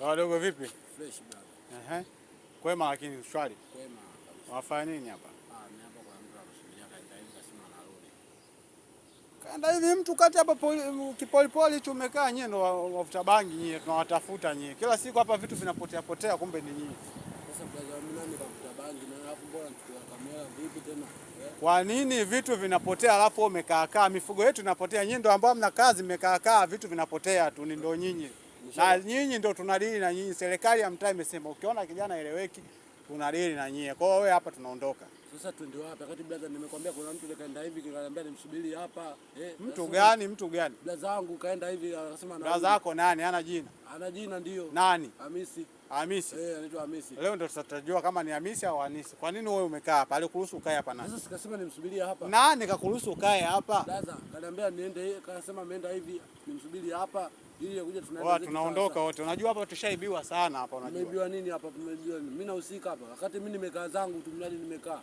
Wadogo vipi? Fresh bwana. Kwema lakini shwari. Kwema kabisa. Unafanya nini hapa? Mimi hapa kwa mtu anasubiria kaenda hivi kasema anarudi. Kaenda hivi mtu kati hapa kipolipoli tu umekaa nyie ndo wavuta bangi nyie tunawatafuta nyie. Kila siku hapa vitu vinapotea potea kumbe ni nyie. Sasa brother mimi nani kavuta bangi na alafu bora nichukua kamera vipi tena? Kwa nini vitu vinapotea alafu umekaa mifugo yetu inapotea nyie ndo ambao mna kazi mmekaa vitu vinapotea tu ni ndo nyinyi. Na nyinyi ndo tunadili na nyinyi. Serikali ya mtaa imesema ukiona kijana eleweki tunadili na nyinyi. Kwa hiyo wewe hapa tunaondoka. Sasa twende wapi? Wakati brother nimekwambia kuna mtu kaenda hivi kaniambia nimsubiri hapa. Mtu gani? Mtu gani? Brother wangu kaenda hivi akasema na brother yako nani? Ana jina? Ana jina ndio. Nani? Hamisi. Hamisi. Anaitwa Hamisi. Leo ndo tutajua kama ni Hamisi au Hamisi. Kwa nini wewe umekaa hapa? Alikuruhusu ukae hapa nani? Sasa sikasema nimsubirie hapa. Nani kakuruhusu ukae hapa? Brother kaniambia niende, akasema ameenda hivi nimsubiri hapa ili kuja tunaenda. Tunaondoka wote. Unajua hapa tushaibiwa sana hapa unajua. Tumeibiwa nini hapa? Tumeibiwa nini? Mimi nahusika hapa. Wakati mimi nimekaa zangu tu mradi nimekaa.